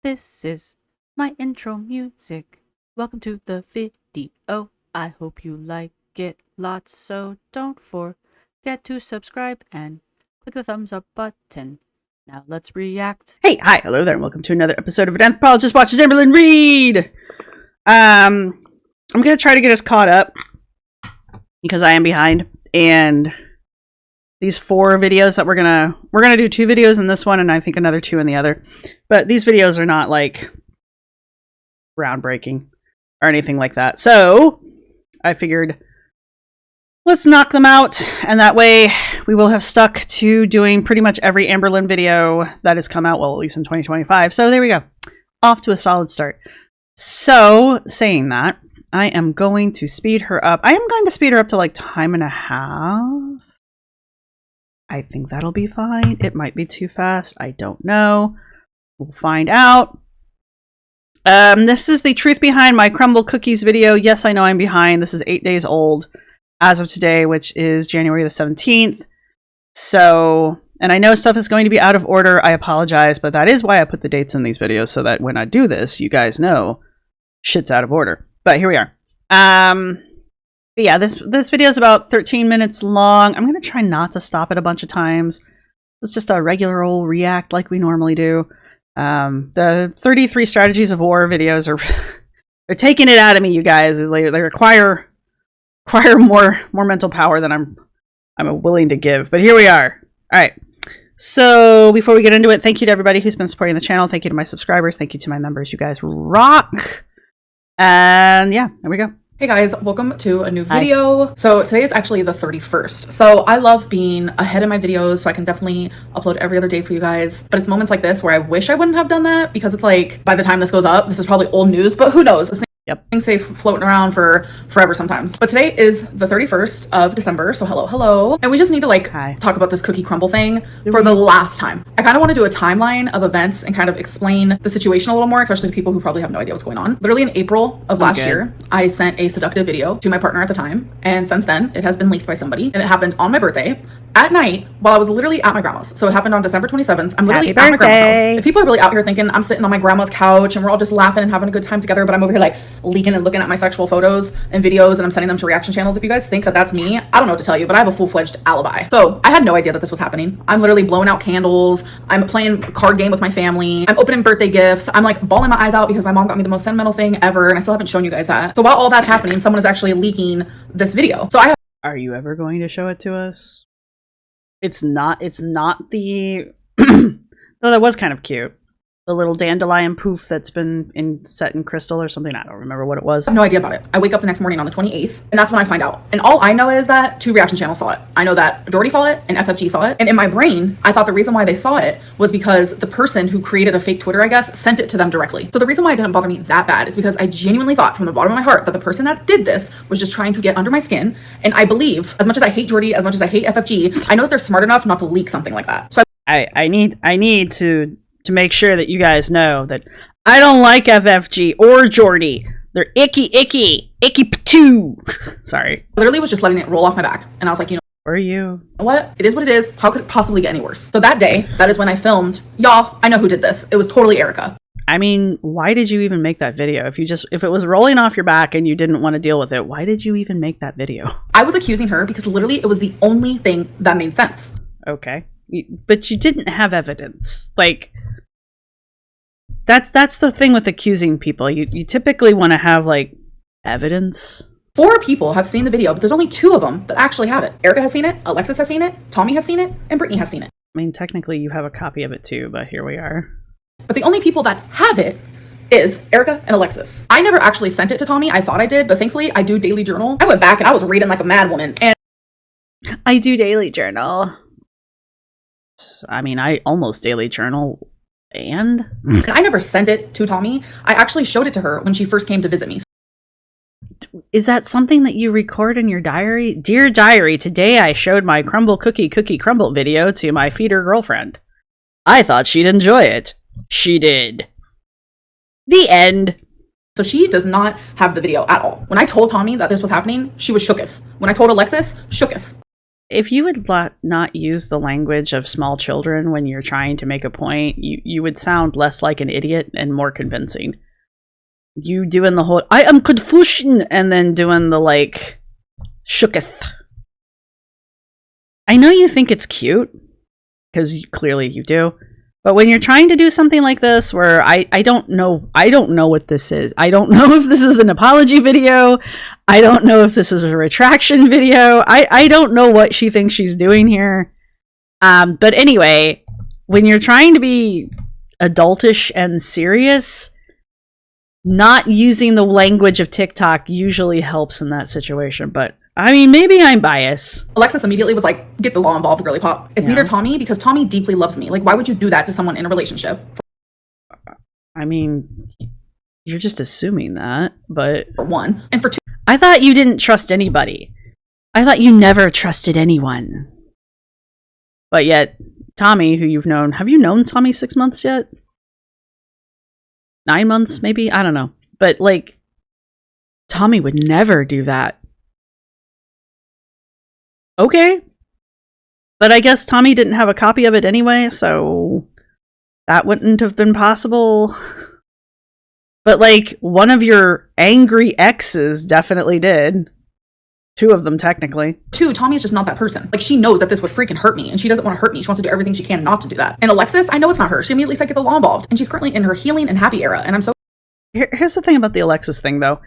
This is my intro music. Welcome to the video. I hope you like it lots, so don't forget to subscribe and click the thumbs up button. Now let's react. Hey, hi, hello there, and welcome to another episode of An Anthropologist Watches Amberlynn Read. I'm gonna try to get us caught up because I am behind, and these 4 videos that we're gonna do 2 videos in this one, and I think another 2 in the other. But these videos are not like groundbreaking or anything like that, so I figured let's knock them out, and that way we will have stuck to doing pretty much every Amberlynn video that has come out, well, at least in 2025. So there we go. Off to a solid start. So, saying that, I am going to speed her up. I am going to speed her up to like time and a half. I think that'll be fine. It might be too fast. I don't know. We'll find out. This is the truth behind my Crumble Cookies video. Yes, I know I'm behind. This is 8 days old as of today, which is January the 17th. So, and I know stuff is going to be out of order. I apologize, but that is why I put the dates in these videos, so that when I do this, you guys know shit's out of order. But here we are. But yeah, this video is about 13 minutes long. I'm going to try not to stop it a bunch of times. It's just a regular old react like we normally do. The 33 strategies of war videos are they're taking it out of me, you guys. They require more mental power than I'm willing to give. But here we are. All right. So before we get into it, thank you to everybody who's been supporting the channel. Thank you to my subscribers. Thank you to my members. You guys rock. And yeah, there we go. Hey guys, welcome to a new video. Hi. So today is actually the 31st. So I love being ahead in my videos, so I can definitely upload every other day for you guys. But it's moments like this where I wish I wouldn't have done that, because it's like, by the time this goes up, this is probably old news, but who knows? Things stay floating around for forever sometimes. But today is the 31st of December, so hello. And we just need to talk about this cookie crumble thing for the last time. I kind of want to do a timeline of events and kind of explain the situation a little more, especially to people who probably have no idea what's going on. Literally in April of last year, I sent a seductive video to my partner at the time, and since then it has been leaked by somebody, and it happened on my birthday at night while I was literally at my grandma's. So it happened on December 27th. I'm literally at my grandma's house. If people are really out here thinking I'm sitting on my grandma's couch and we're all just laughing and having a good time together, but I'm over here like leaking and looking at my sexual photos and videos, and I'm sending them to reaction channels. If you guys think that that's me, I don't know what to tell you, but I have a full-fledged alibi. So I had no idea that this was happening. I'm literally blowing out candles. I'm playing a card game with my family. I'm opening birthday gifts. I'm like bawling my eyes out because my mom got me the most sentimental thing ever, and I still haven't shown you guys that. So while all that's happening, someone is actually leaking this video. So Are you ever going to show it to us? It's not the though that was kind of cute. The little dandelion poof that's been set in crystal or something. I don't remember what it was. I have no idea about it. I wake up the next morning on the 28th, and that's when I find out. And all I know is that 2 reaction channels saw it. I know that Jordy saw it and FFG saw it. And in my brain, I thought the reason why they saw it was because the person who created a fake Twitter, I guess, sent it to them directly. So the reason why it didn't bother me that bad is because I genuinely thought from the bottom of my heart that the person that did this was just trying to get under my skin. And I believe, as much as I hate Jordy, as much as I hate FFG, I know that they're smart enough not to leak something like that. So I need to make sure that you guys know that I don't like FFG or Jordy. They're icky patoo. Sorry. Literally was just letting it roll off my back. And I was like, you know what? It is what it is. How could it possibly get any worse? So that day, that is when I filmed. Y'all, I know who did this. It was totally Erica. I mean, why did you even make that video? If it was rolling off your back and you didn't want to deal with it, why did you even make that video? I was accusing her because literally it was the only thing that made sense. Okay. But you didn't have evidence. Like, that's the thing with accusing people. You typically want to have like evidence. 4 people have seen the video, but there's only 2 of them that actually have it. Erica has seen it, Alexis has seen it, Tommy has seen it, and Brittany has seen it. I mean, technically you have a copy of it too, but here we are. But the only people that have it is Erica and Alexis. I never actually sent it to Tommy. I thought I did, but thankfully I do daily journal. I went back and I was reading like a mad woman. And I do daily journal. I mean, I almost daily journal. And I never sent it to Tommy. I actually showed it to her when she first came to visit me. Is that something that you record in your diary? Dear diary, today I showed my Crumble Cookie Crumble video to my feeder girlfriend. I thought she'd enjoy it. She did. The end. So she does not have the video at all. When I told Tommy that this was happening, she was shooketh. When I told Alexis, shooketh. if you would not use the language of small children when you're trying to make a point, you would sound less like an idiot and more convincing. You doing the whole "I am Confucian" and then doing the like shooketh. I know you think it's cute because clearly you do, but when you're trying to do something like this, where I don't know what this is. I don't know if this is an apology video. I don't know if this is a retraction video. I don't know what she thinks she's doing here. But anyway, when you're trying to be adultish and serious, not using the language of TikTok usually helps in that situation. But I mean, maybe I'm biased. Alexis immediately was like, get the law involved, girly pop. It's neither Tommy, because Tommy deeply loves me. Like, why would you do that to someone in a relationship? I mean, you're just assuming that, but... For one. And for two... I thought you didn't trust anybody. I thought you never trusted anyone. But yet, Tommy, who you've known... Have you known Tommy 6 months yet? 9 months, maybe? I don't know. But, like, Tommy would never do that. Okay. But I guess Tommy didn't have a copy of it anyway, so that wouldn't have been possible. But, like, one of your angry exes definitely did. 2 of them, technically. 2, Tommy is just not that person. Like, she knows that this would freaking hurt me, and she doesn't want to hurt me. She wants to do everything she can not to do that. And Alexis, I know it's not her. She immediately said, get the law involved. And she's currently in her healing and happy era, and I'm so... Here's the thing about the Alexis thing, though.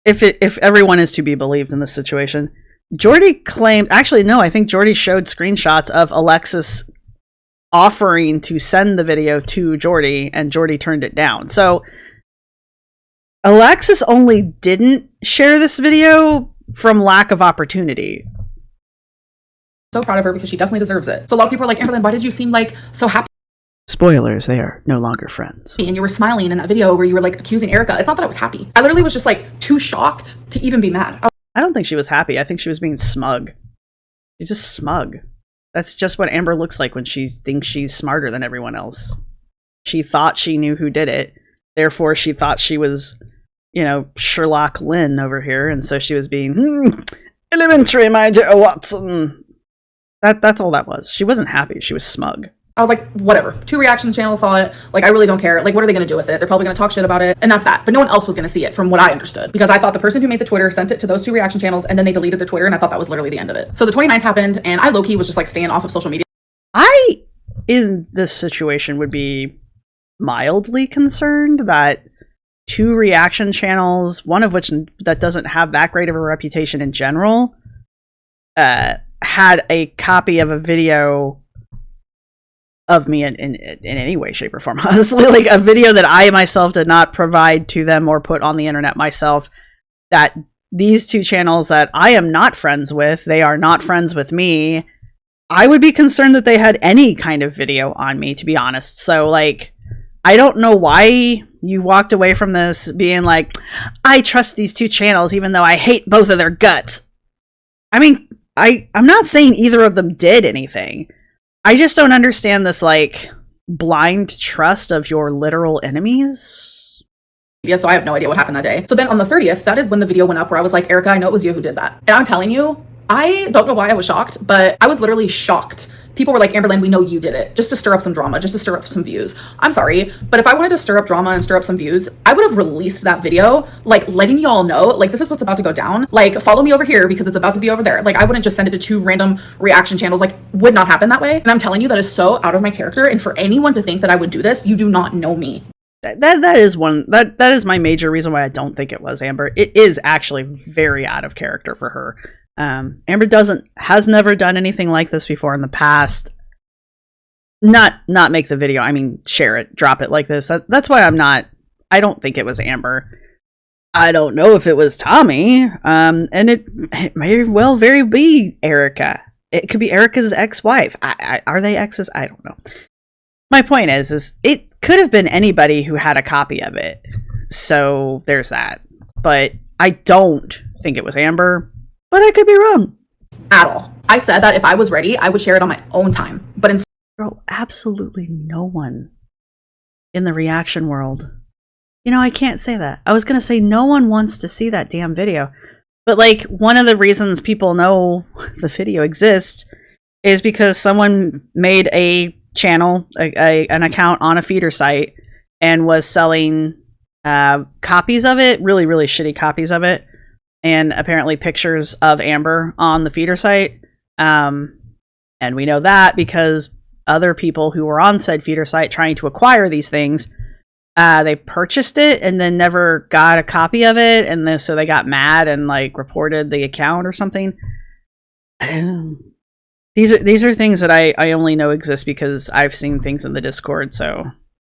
If everyone is to be believed in this situation... Jordy claimed... Actually, no, I think Jordy showed screenshots of Alexis offering to send the video to Jordy, and Jordy turned it down. So, Alexis only didn't share this video from lack of opportunity. So proud of her because she definitely deserves it. So a lot of people are like, Amberlynn, why did you seem like so happy? Spoilers, they are no longer friends. And you were smiling in that video where you were like accusing Erica. It's not that I was happy. I literally was just like too shocked to even be mad. I don't think she was happy. I think she was being smug. She's just smug. That's just what Amber looks like when she thinks she's smarter than everyone else. She thought she knew who did it. Therefore, she thought she was, you know, Sherlock Lynn over here. And so she was being, elementary, my dear Watson. That's all that was. She wasn't happy. She was smug. I was like, whatever. 2 reaction channels saw it. Like, I really don't care. Like, what are they going to do with it? They're probably going to talk shit about it. And that's that. But no one else was going to see it from what I understood. Because I thought the person who made the Twitter sent it to those 2 reaction channels and then they deleted their Twitter. And I thought that was literally the end of it. So the 29th happened and I low-key was just like staying off of social media. I, in this situation, would be mildly concerned that 2 reaction channels, one of which that doesn't have that great of a reputation in general, had a copy of a video of me in any way, shape, or form. Honestly, like a video that I myself did not provide to them or put on the internet myself, that these 2 channels that I am not friends with, they are not friends with me, I would be concerned that they had any kind of video on me, to be honest. So, like, I don't know why you walked away from this being like, I trust these 2 channels even though I hate both of their guts. I mean, I'm not saying either of them did anything. I just don't understand this, like, blind trust of your literal enemies. Yeah, so I have no idea what happened that day. So then on the 30th, that is when the video went up where I was like, Erica, I know it was you who did that. And I'm telling you, I don't know why I was shocked, but I was literally shocked. People were like, Amberlynn, we know you did it. Just to stir up some drama, just to stir up some views. I'm sorry, but if I wanted to stir up drama and stir up some views, I would have released that video, like letting y'all know, like, this is what's about to go down. Like, follow me over here because it's about to be over there. Like, I wouldn't just send it to 2 random reaction channels. Like, would not happen that way. And I'm telling you, that is so out of my character. And for anyone to think that I would do this, you do not know me. That is my major reason why I don't think it was Amber. It is actually very out of character for her. Amber has never done anything like this before in the past. Not make the video, I mean, share it, drop it like this. That's why I don't think it was Amber. I don't know if it was Tommy, and it may well very be Erica. It could be Erica's ex-wife. Are they exes? I don't know. My point is it could have been anybody who had a copy of it. So there's that. But I don't think it was Amber. But I could be wrong. At all. I said that if I was ready, I would share it on my own time. But instead, bro, absolutely no one in the reaction world. You know, I can't say that. I was going to say no one wants to see that damn video. But like, one of the reasons people know the video exists is because someone made a channel, an account on a feeder site, and was selling copies of it, really, really shitty copies of it, and apparently pictures of Amber on the feeder site. And we know that because other people who were on said feeder site trying to acquire these things, they purchased it and then never got a copy of it, and so they got mad and like reported the account or something. These are things that I only know exist because I've seen things in the Discord, so.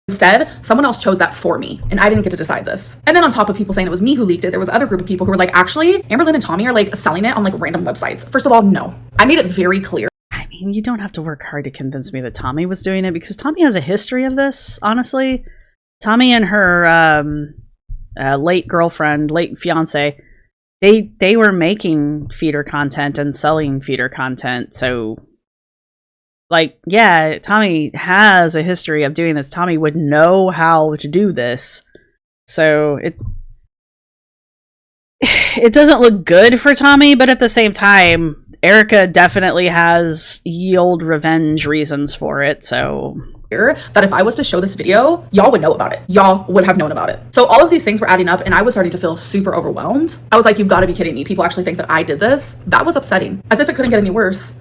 Instead, someone else chose that for me, and I didn't get to decide this. And then on top of people saying it was me who leaked it, there was another group of people who were like, actually, Amberlynn and Tommy are like selling it on like random websites. First of all, no. I made it very clear. I mean, you don't have to work hard to convince me that Tommy was doing it, because Tommy has a history of this, honestly. Tommy and her late girlfriend, late fiance, they were making feeder content and selling feeder content, so like, yeah, Tommy has a history of doing this. Tommy would know how to do this. So it doesn't look good for Tommy, but at the same time, Erica definitely has ye old revenge reasons for it, so. That if I was to show this video, y'all would know about it. Y'all would have known about it. So all of these things were adding up, and I was starting to feel super overwhelmed. I was like, you've got to be kidding me. People actually think that I did this. That was upsetting. As if it couldn't get any worse.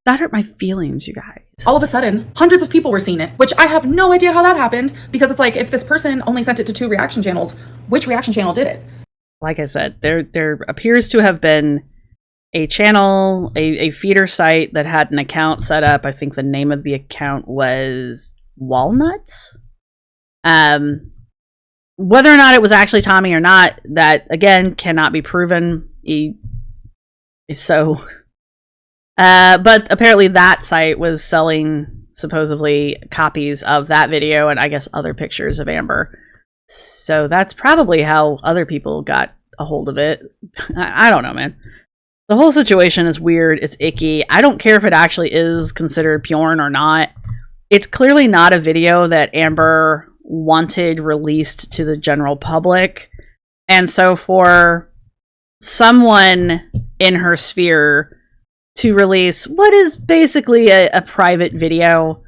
That hurt my feelings, you guys. All of a sudden, hundreds of people were seeing it, which I have no idea how that happened, because it's like, if this person only sent it to 2 reaction channels, which reaction channel did it? Like I said, there appears to have been a channel, a feeder site that had an account set up. I think the name of the account was Walnuts. Whether or not it was actually Tommy or not, that again cannot be proven. But apparently that site was selling supposedly copies of that video and I guess other pictures of Amber. So that's probably how other people got a hold of it. I don't know, man. The whole situation is weird. It's icky. I don't care if it actually is considered porn or not. It's clearly not a video that Amber wanted released to the general public. And so for someone in her sphere to release what is basically a private video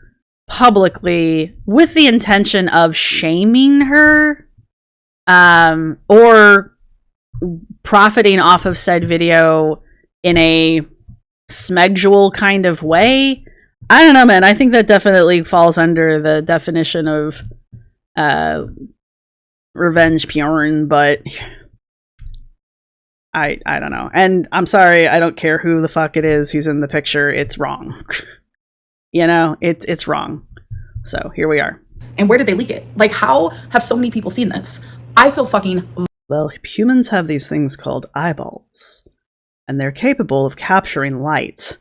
publicly with the intention of shaming her, or profiting off of said video in a smegdual kind of way, I don't know, man. I think that definitely falls under the definition of revenge porn, but I don't know. And I'm sorry, I don't care who the fuck it is who's in the picture. It's wrong. You know, it's wrong. So here we are. And where did they leak it? Like, how have so many people seen this? I feel fucking... Well, humans have these things called eyeballs, and they're capable of capturing light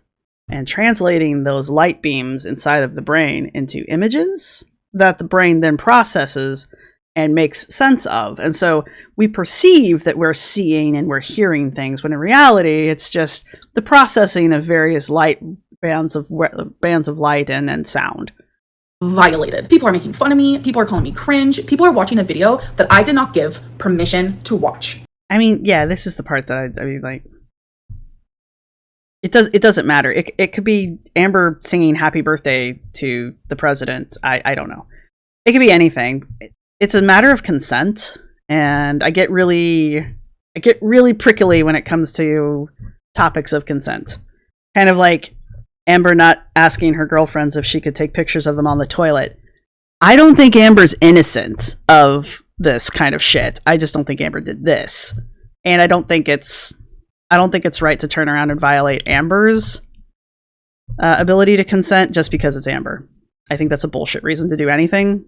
and translating those light beams inside of the brain into images that the brain then processes and makes sense of. And so we perceive that we're seeing and we're hearing things, when in reality, it's just the processing of various light bands of light and sound. Violated. People are making fun of me. People are calling me cringe. People are watching a video that I did not give permission to watch. I mean, yeah, this is the part that I mean, like, it doesn't matter. It could be Amber singing happy birthday to the president. I don't know. It could be anything. It's a matter of consent, and I get really prickly when it comes to topics of consent. Kind of like Amber not asking her girlfriends if she could take pictures of them on the toilet. I don't think Amber's innocent of this kind of shit. I just don't think Amber did this. And I don't think it's right to turn around and violate Amber's ability to consent just because it's Amber. I think that's a bullshit reason to do anything.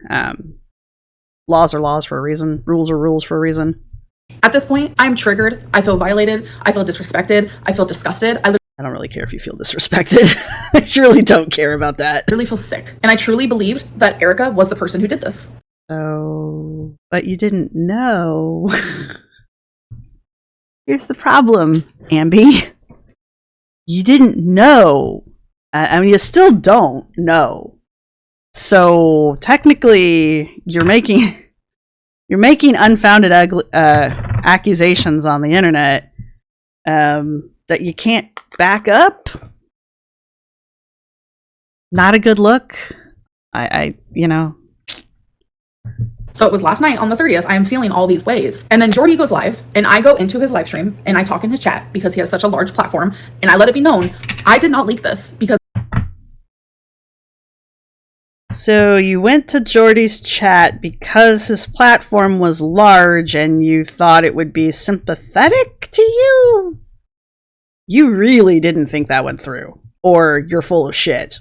Laws are laws for a reason. Rules are rules for a reason. At this point, I'm triggered. I feel violated. I feel disrespected. I feel disgusted. I don't really care if you feel disrespected. I really don't care about that. really feel sick. And I truly believed that Erica was the person who did this. So, but you didn't know. Here's the problem, Amby. You didn't know. I mean, you still don't know. So technically, you're making unfounded accusations on the internet, that you can't back up. Not a good look. You know. So it was last night on the 30th, I am feeling all these ways. And then Jordy goes live, and I go into his live stream, and I talk in his chat because he has such a large platform, and I let it be known, I did not leak this because... So you went to Jordy's chat because his platform was large and you thought it would be sympathetic to you? You really didn't think that went through. Or you're full of shit.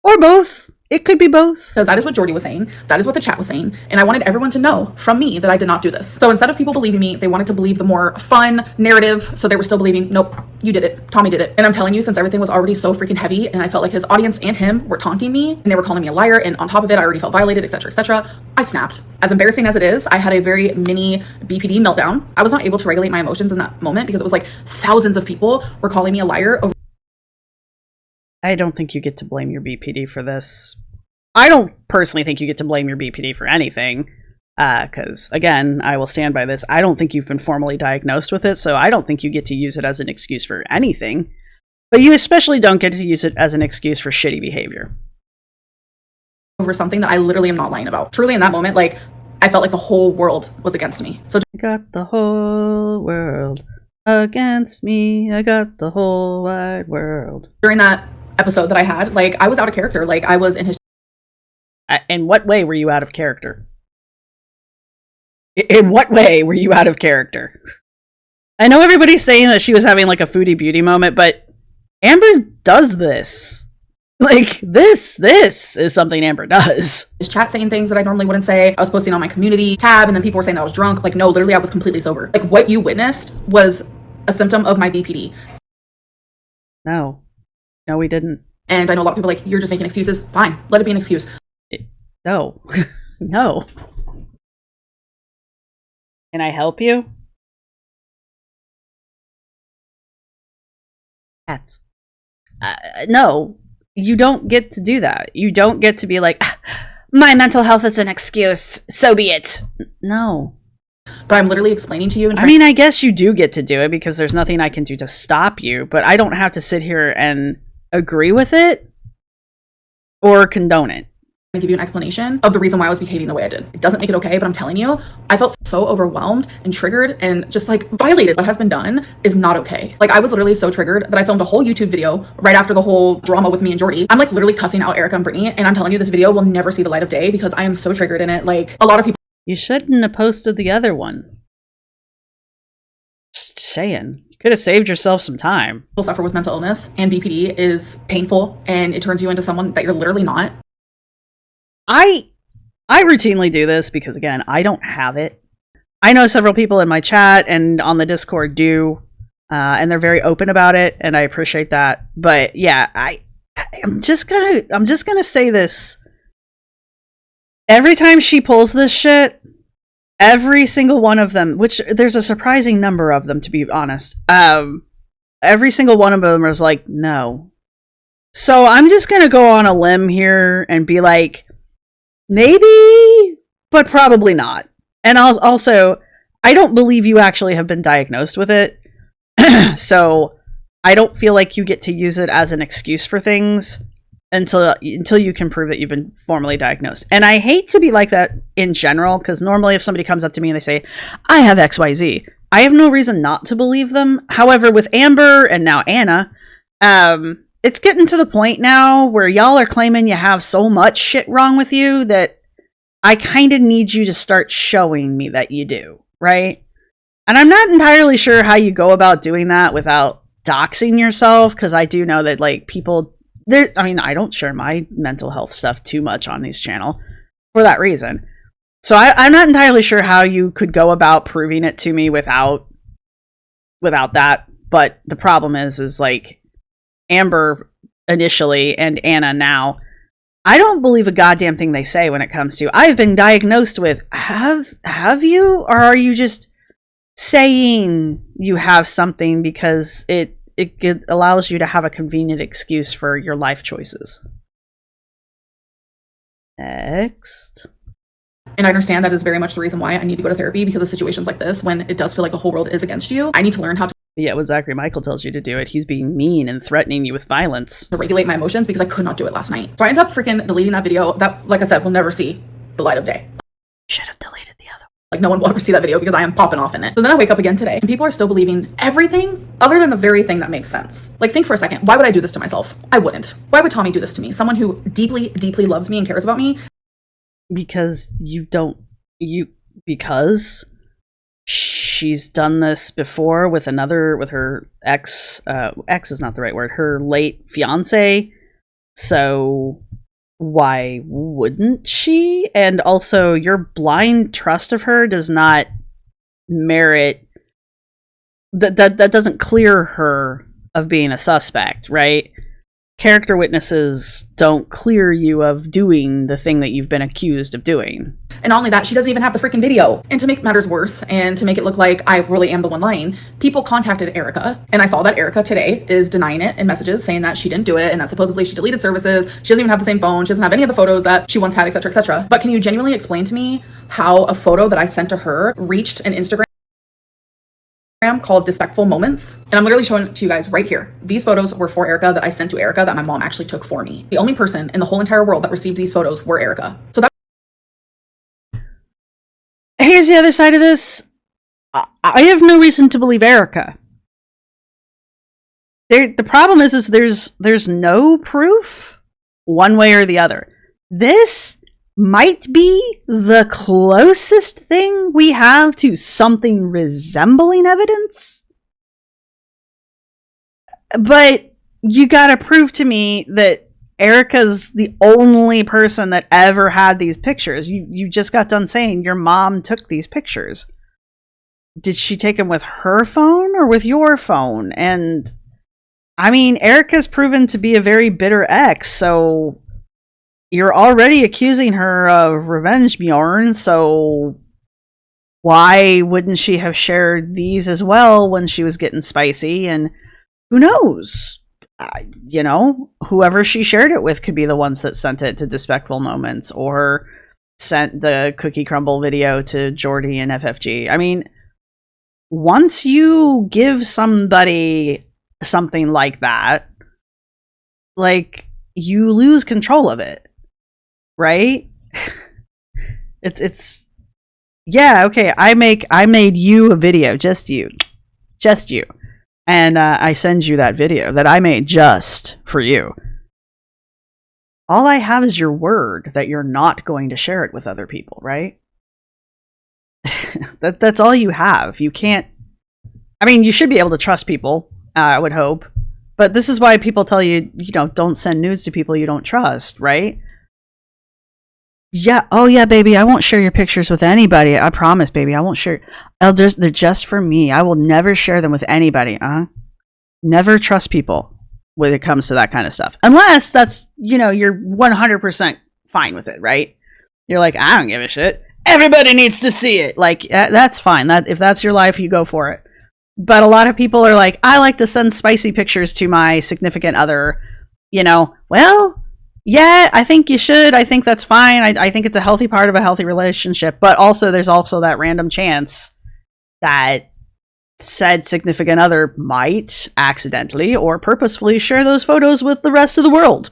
Or both. It could be both. Because that is what Jordy was saying. That is what the chat was saying. And I wanted everyone to know from me that I did not do this. So instead of people believing me, they wanted to believe the more fun narrative. So they were still believing, nope, you did it. Tommy did it. And I'm telling you, since everything was already so freaking heavy and I felt like his audience and him were taunting me and they were calling me a liar. And on top of it, I already felt violated, etc., etc. I snapped. As embarrassing as it is, I had a very mini BPD meltdown. I was not able to regulate my emotions in that moment because it was like thousands of people were calling me a liar over... I don't think you get to blame your BPD for this. I don't personally think you get to blame your BPD for anything. Because, again, I will stand by this. I don't think you've been formally diagnosed with it, so I don't think you get to use it as an excuse for anything. But you especially don't get to use it as an excuse for shitty behavior. Over something that I literally am not lying about. Truly, in that moment, like, I felt like the whole world was against me. So I got the whole world against me. I got the whole wide world. During that episode that I had, like, I was out of character. Like, I was in his... In what way were you out of character? In what way were you out of character? I know everybody's saying that she was having like a foodie beauty moment, but Amber does this. Like, this is something Amber does. His chat saying things that I normally wouldn't say. I was posting on my community tab, and then people were saying I was drunk. Like, no, literally, I was completely sober. Like, what you witnessed was a symptom of my BPD. No, we didn't. And I know a lot of people are like, you're just making excuses. Fine, let it be an excuse. No. No. Can I help you? Cats. No, you don't get to do that. You don't get to be like, my mental health is an excuse, so be it. No. But I'm literally explaining to you. And I mean, I guess you do get to do it because there's nothing I can do to stop you, but I don't have to sit here and agree with it or condone it. I give you an explanation of the reason why I was behaving the way I did. It doesn't make it okay, but I'm telling you, I felt so overwhelmed and triggered and just like violated. What has been done is not okay. Like, I was literally so triggered that I filmed a whole YouTube video right after the whole drama with me and Jordy. I'm like literally cussing out Erica and Brittany, and I'm telling you, this video will never see the light of day because I am so triggered in it. Like, a lot of people... You shouldn't have posted the other one. Just saying. You could have saved yourself some time. People suffer with mental illness, and BPD is painful, and it turns you into someone that you're literally not. I routinely do this because, again, I don't have it. I know several people in my chat and on the Discord do, and they're very open about it, and I appreciate that. But yeah, I'm just gonna say this. Every time she pulls this shit, every single one of them, which there's a surprising number of them, to be honest, every single one of them is like, no. So I'm just gonna go on a limb here and be like, maybe, but probably not. And also, I don't believe you actually have been diagnosed with it. So I don't feel like you get to use it as an excuse for things until you can prove that you've been formally diagnosed. And I hate to be like that in general, because normally if somebody comes up to me and they say, I have XYZ, I have no reason not to believe them. However, with Amber and now Anna, it's getting to the point now where y'all are claiming you have so much shit wrong with you that I kind of need you to start showing me that you do, right? And I'm not entirely sure how you go about doing that without doxing yourself, because I do know that, like, people... I don't share my mental health stuff too much on this channel for that reason. So I'm not entirely sure how you could go about proving it to me without that. But the problem is like, Amber initially and Anna now, I don't believe a goddamn thing they say when it comes to, I've been diagnosed with. Have you? Or are you just saying you have something because it allows you to have a convenient excuse for your life choices? Next. And I understand that is very much the reason why I need to go to therapy, because of situations like this, when it does feel like the whole world is against you, I need to learn how to Yeah, when Zachary Michael tells you to do it, he's being mean and threatening you with violence. To regulate my emotions because I could not do it last night. So I ended up freaking deleting that video that, like I said, will never see the light of day. Should have deleted the other. Like, no one will ever see that video because I am popping off in it. So then I wake up again today and people are still believing everything other than the very thing that makes sense. Like, think for a second, why would I do this to myself? I wouldn't. Why would Tommy do this to me? Someone who deeply, deeply loves me and cares about me. Because because she's done this before with her ex is not the right word, her late fiance. So why wouldn't she? And also, your blind trust of her does not merit that doesn't clear her of being a suspect, right? Character witnesses don't clear you of doing the thing that you've been accused of doing. And not only that, she doesn't even have the freaking video. And to make matters worse, and to make it look like I really am the one lying, people contacted Erica, and I saw that Erica today is denying it in messages, saying that she didn't do it, and that supposedly she deleted services, she doesn't even have the same phone, she doesn't have any of the photos that she once had, etc., etc. But can you genuinely explain to me how a photo that I sent to her reached an Instagram called Despectful Moments? And I'm literally showing it to you guys right here. These photos were for Erica that I sent to Erica that my mom actually took for me. The only person in the whole entire world that received these photos were Erica. So that here's the other side of this. I have no reason to believe Erica. The problem is there's no proof one way or the other. This might be the closest thing we have to something resembling evidence. But you gotta prove to me that Erica's the only person that ever had these pictures. You just got done saying your mom took these pictures. Did she take them with her phone or with your phone? And I mean, Erica's proven to be a very bitter ex, so you're already accusing her of revenge, Bjorn, so why wouldn't she have shared these as well when she was getting spicy? And who knows? Whoever she shared it with could be the ones that sent it to Despectful Moments or sent the Cookie Crumble video to Jordy and FFG. I mean, once you give somebody something like that, like, you lose control of it. Right? It's yeah, okay, I made you a video, just you. And I send you that video that I made just for you. All I have is your word that you're not going to share it with other people, right? That's all you have. You can't, I mean, you should be able to trust people, I would hope. But this is why people tell you, don't send nudes to people you don't trust, right? Yeah, oh yeah, baby, I won't share your pictures with anybody. I promise, baby, I won't share. They're just for me. I will never share them with anybody. Never trust people when it comes to that kind of stuff. Unless that's, you're 100% fine with it, right? You're like, I don't give a shit. Everybody needs to see it. Like, that's fine. If that's your life, you go for it. But a lot of people are like, I like to send spicy pictures to my significant other. Well, yeah, I think you should. I think that's fine. I think it's a healthy part of a healthy relationship. But also, there's also that random chance that said significant other might accidentally or purposefully share those photos with the rest of the world.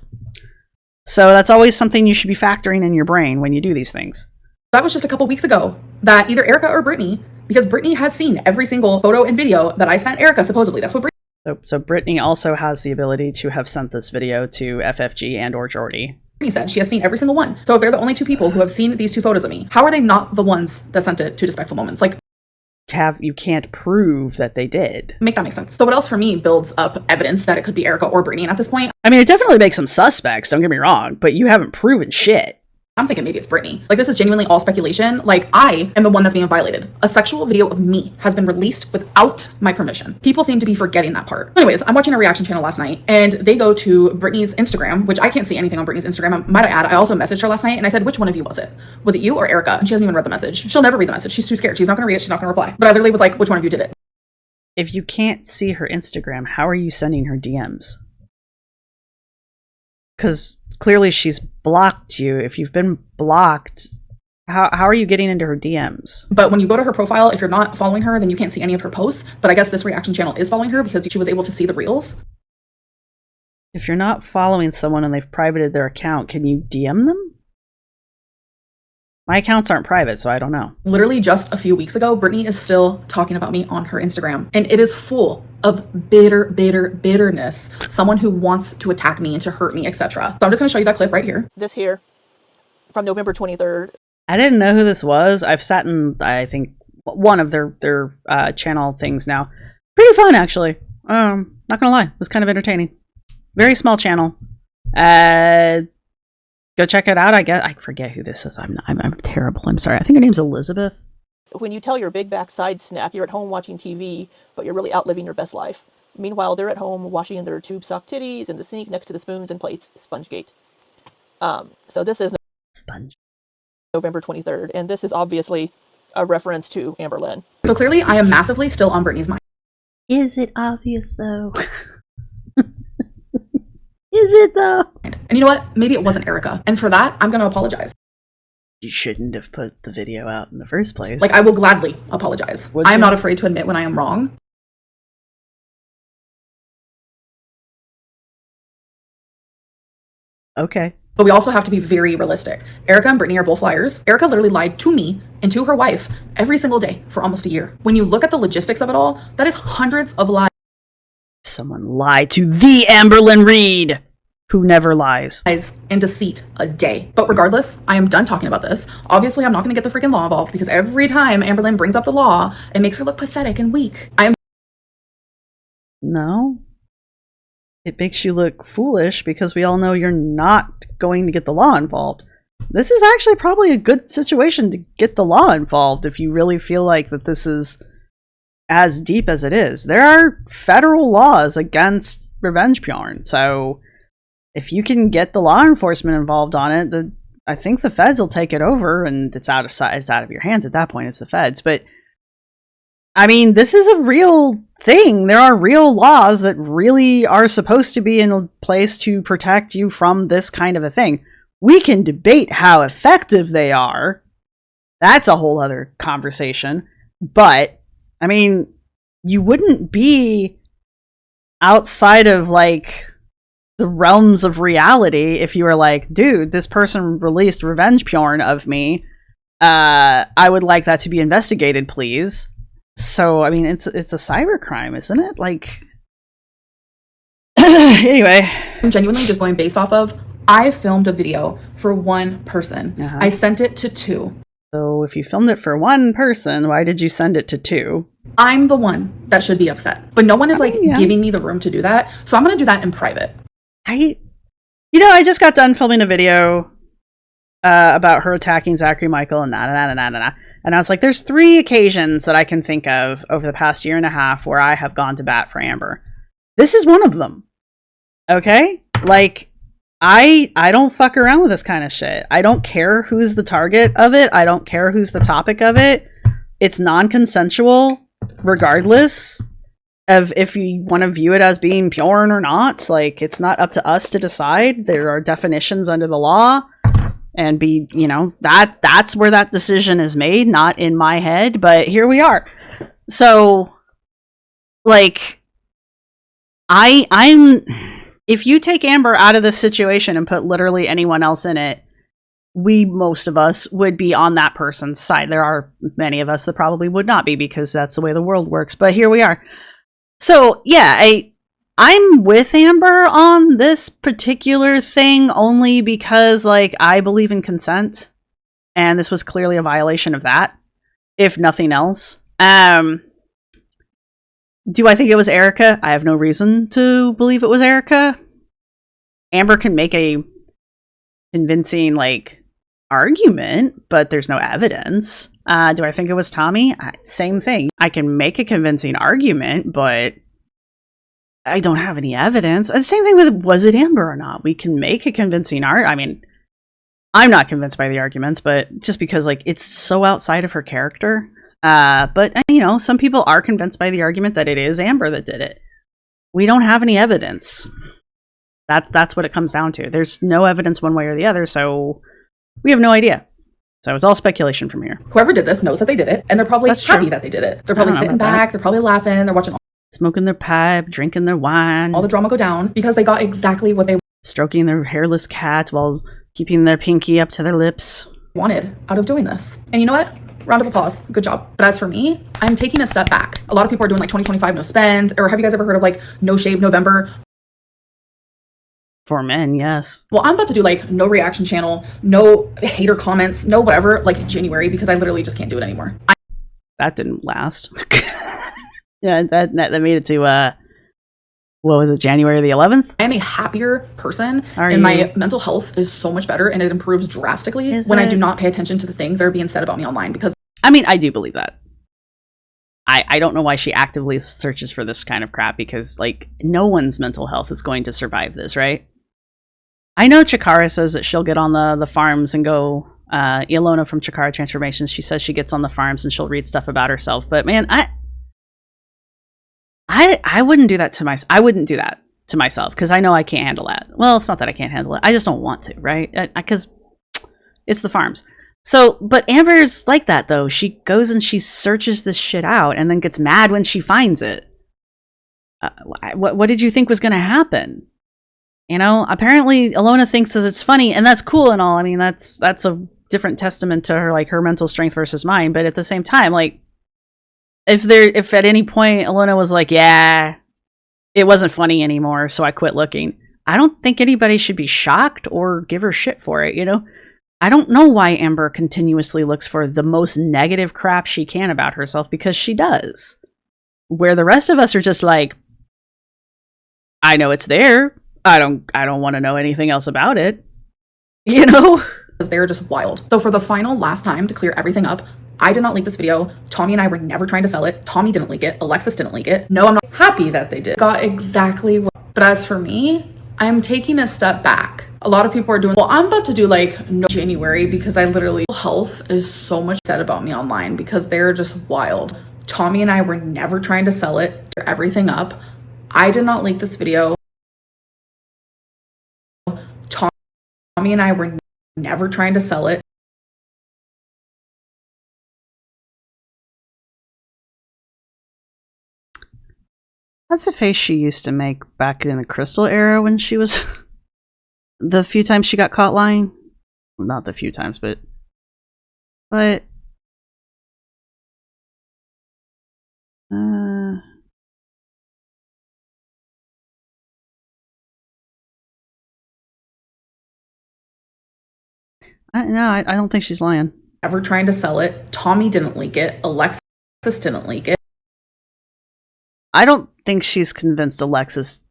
So that's always something you should be factoring in your brain when you do these things. That was just a couple weeks ago that either Erica or Brittany, because Brittany has seen every single photo and video that I sent Erica, supposedly. That's what Brittany. So Brittany also has the ability to have sent this video to FFG and or Jordy. Brittany said she has seen every single one. So if they're the only two people who have seen these two photos of me, how are they not the ones that sent it to Despectful Moments? Like, You can't prove that they did. Make that make sense. So what else for me builds up evidence that it could be Erica or Brittany? And at this point, I mean, it definitely makes them suspects, don't get me wrong, but you haven't proven shit. I'm thinking maybe it's Brittany. Like, this is genuinely all speculation. Like, I am the one that's being violated. A sexual video of me has been released without my permission. People seem to be forgetting that part. Anyways, I'm watching a reaction channel last night, and they go to Brittany's Instagram, which I can't see anything on Brittany's Instagram. Might I add, I also messaged her last night, and I said, which one of you was it? Was it you or Erica? And she hasn't even read the message. She'll never read the message. She's too scared. She's not going to read it. She's not going to reply. But I literally was like, which one of you did it? If you can't see her Instagram, how are you sending her DMs? Because clearly she's blocked you. If you've been blocked, How are you getting into her DMs? But when you go to her profile, if you're not following her, then you can't see any of her posts. But I guess this reaction channel is following her because she was able to see the reels. If you're not following someone and they've privated their account, can you DM them? My accounts aren't private, so I don't know. Literally just a few weeks ago, Brittany is still talking about me on her Instagram. And it is full of bitterness. Someone who wants to attack me and to hurt me, etc. So I'm just going to show you that clip right here. This here from November 23rd. I didn't know who this was. I've sat in, I think, one of their channel things now. Pretty fun, actually. Not gonna lie, it was kind of entertaining. Very small channel. Go check it out. I forget who this is. I'm terrible. I'm sorry. I think her name's Elizabeth. When you tell your big backside snack, you're at home watching TV, but you're really out living your best life. Meanwhile, they're at home washing their tube sock titties in the sink next to the spoons and plates. Spongegate. So this is Sponge. November 23rd, and this is obviously a reference to Amberlynn. So clearly I am massively still on Brittany's mind. Is it obvious, though? Is it, though? And you know what? Maybe it wasn't Erica. And for that, I'm going to apologize. You shouldn't have put the video out in the first place. Like, I will gladly apologize. Would I am you? not afraid to admit when I am wrong. Okay. But we also have to be very realistic. Erica and Brittany are both liars. Erica literally lied to me and to her wife every single day for almost a year. When you look at the logistics of it all, that is hundreds of lies. Someone lied to the Amberlynn Reed, who never lies. And deceit a day. But regardless, I am done talking about this. Obviously, I'm not going to get the freaking law involved because every time Amberlynn brings up the law, it makes her look pathetic and weak. No. It makes you look foolish because we all know you're not going to get the law involved. This is actually probably a good situation to get the law involved if you really feel like that this is as deep as it is. There are federal laws against revenge porn, so if you can get the law enforcement involved on it, I think the feds will take it over, and it's out of your hands at that point. It's the feds, but I mean, this is a real thing. There are real laws that really are supposed to be in place to protect you from this kind of a thing. We can debate how effective they are. That's a whole other conversation. But, I mean, you wouldn't be outside of, like, the realms of reality if you were like, dude, this person released revenge porn of me. I would like that to be investigated, please. So, I mean, it's a cybercrime, isn't it? Like, anyway. I'm genuinely just going based off of, I filmed a video for one person. Uh-huh. I sent it to 2. So if you filmed it for one person, why did you send it to 2? I'm the one that should be upset. But no one is giving me the room to do that. So I'm going to do that in private. I just got done filming a video about her attacking Zachary Michael and and I was like, there's 3 occasions that I can think of over the past year and a half where I have gone to bat for Amber. This is one of them. Okay? Like, I don't fuck around with this kind of shit. I don't care who's the target of it. I don't care who's the topic of it. It's non-consensual, regardless of if you want to view it as being porn or not. Like, it's not up to us to decide. There are definitions under the law. And that's where that decision is made, not in my head, but here we are. So, like, I'm if you take Amber out of this situation and put literally anyone else in it, most of us would be on that person's side. There are many of us that probably would not be because that's the way the world works, but here we are. So, yeah, I'm with Amber on this particular thing only because, like, I believe in consent, and this was clearly a violation of that, if nothing else. Do I think it was Erica? I have no reason to believe it was Erica. Amber can make a convincing, like, argument, but there's no evidence. Do I think it was Tommy? Same thing. I can make a convincing argument, but I don't have any evidence. The same thing with, was it Amber or not? We can make a convincing argument. I mean, I'm not convinced by the arguments, but just because, like, it's so outside of her character. But, some people are convinced by the argument that it is Amber that did it. We don't have any evidence. That's what it comes down to. There's no evidence one way or the other, so we have no idea. So it's all speculation from here. Whoever did this knows that they did it, and they're probably That's happy true. that they did it. They're probably I don't know sitting about that. back, they're probably laughing, they're watching Smoking their pipe, drinking their wine, all the drama go down because they got exactly what they stroking their hairless cat while keeping their pinky up to their lips. wanted out of doing this. And you know what? Round of applause. Good job. But as for me, I'm taking a step back. A lot of people are doing like 2025 no spend, or have you guys ever heard of like no shave November? For men, yes. Well, I'm about to do like no reaction channel, no hater comments, no whatever, like January, because I literally just can't do it anymore. That didn't last. Yeah, that made it to what was it, January the 11th? I am a happier person, Are and you? my mental health is so much better, and it improves drastically Is when I it? do not pay attention to the things that are being said about me online, because I mean, I do believe that. I don't know why she actively searches for this kind of crap, because like no one's mental health is going to survive this, right? I know Chikara says that she'll get on the farms and go. Ilona from Chikara Transformations, she says she gets on the farms and she'll read stuff about herself. But man, I wouldn't do that to myself. I wouldn't do that to myself because I know I can't handle that. Well, it's not that I can't handle it. I just don't want to, right? Because it's the farms. So, but Amber's like that though. She goes and she searches this shit out and then gets mad when she finds it. What did you think was going to happen? You know, apparently Ilona thinks that it's funny, and that's cool and all. I mean, that's a different testament to her, like her mental strength versus mine. But at the same time, like if at any point Ilona was like, yeah, it wasn't funny anymore, so I quit looking, I don't think anybody should be shocked or give her shit for it, you know? I don't know why Amber continuously looks for the most negative crap she can about herself, because she does. Where the rest of us are just like, I know it's there. I don't want to know anything else about it. You know? they're just wild. So for the final last time to clear everything up, I did not leak this video. Tommy and I were never trying to sell it. Tommy didn't leak it. Alexis didn't leak it. No, I'm not happy that they did. Got exactly what. But as for me, I'm taking a step back. A lot of people are doing, well, I'm about to do like no January because I literally, health is so much said about me online because they're just wild. Tommy and I were never trying to sell it, clear everything up. I did not leak this video. Tommy and I were never trying to sell it. That's the face she used to make back in the Crystal era when she was... the few times she got caught lying. Well, not the few times, but... No, I don't think she's lying. Ever trying to sell it. Tommy didn't leak it. Alexis didn't leak it. I don't think she's convinced Alexis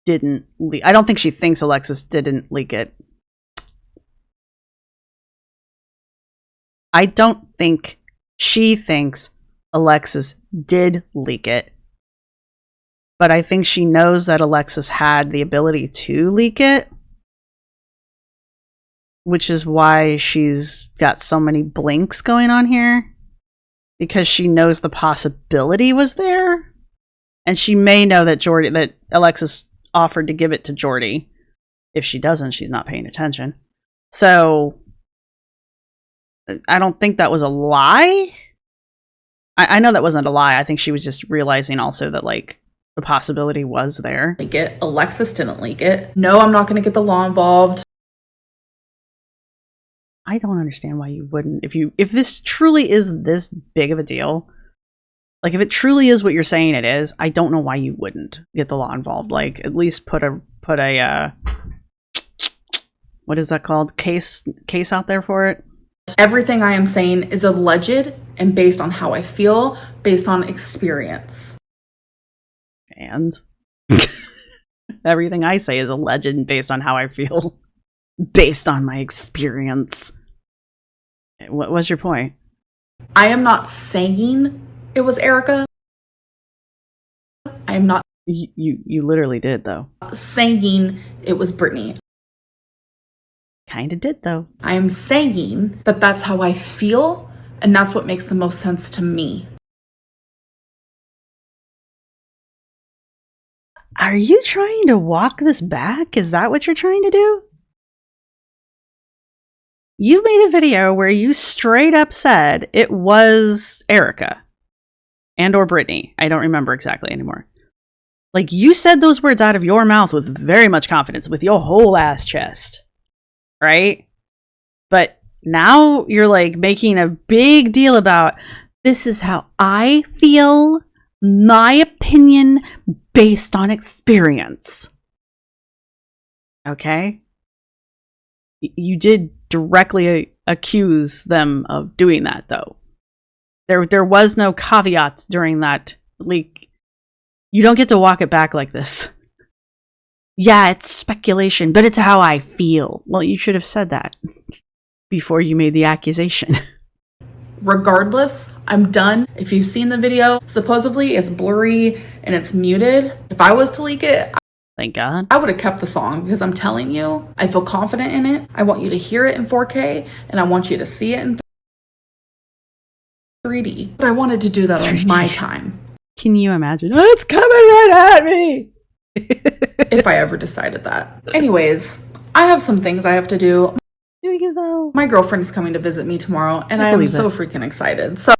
didn't leak. I don't think she thinks Alexis didn't leak it. I don't think she thinks Alexis did leak it. But I think she knows that Alexis had the ability to leak it. Which is why she's got so many blinks going on here. Because she knows the possibility was there. And she may know that that Alexis offered to give it to Jordy. If she doesn't, she's not paying attention. So I don't think that was a lie. I know that wasn't a lie. I think she was just realizing also that like the possibility was there. Leak it. Alexis didn't leak it. No, I'm not going to get the law involved. I don't understand why you wouldn't. If this truly is this big of a deal, like if it truly is what you're saying it is, I don't know why you wouldn't get the law involved. Like at least put a what is that called? Case out there for it. Everything I am saying is alleged and based on how I feel, based on experience. And everything I say is alleged and based on how I feel, based on my experience. What was your point? I am not saying it was Erica. I am not You literally did though. saying it was Brittany. Kinda did though. I am saying that that's how I feel, and that's what makes the most sense to me. Are you trying to walk this back? Is that what you're trying to do? you made a video where you straight up said it was Erica and or Brittany. I don't remember exactly anymore. Like, you said those words out of your mouth with very much confidence, with your whole ass chest. Right? But now you're like making a big deal about, this is how I feel, my opinion based on experience. Okay? You did directly accuse them of doing that, though. There was no caveat during that leak. You don't get to walk it back like this. Yeah, it's speculation, but it's how I feel. Well, you should have said that before you made the accusation. Regardless, I'm done. If you've seen the video, supposedly it's blurry and it's muted. If I was to leak it, Thank God. I would have kept the song, because I'm telling you, I feel confident in it. I want you to hear it in 4K and I want you to see it in 3D. But I wanted to do that on my time. Can you imagine? Oh, it's coming right at me! If I ever decided that. Anyways, I have some things I have to do. Do you though? My girlfriend's coming to visit me tomorrow, and I am so freaking excited. So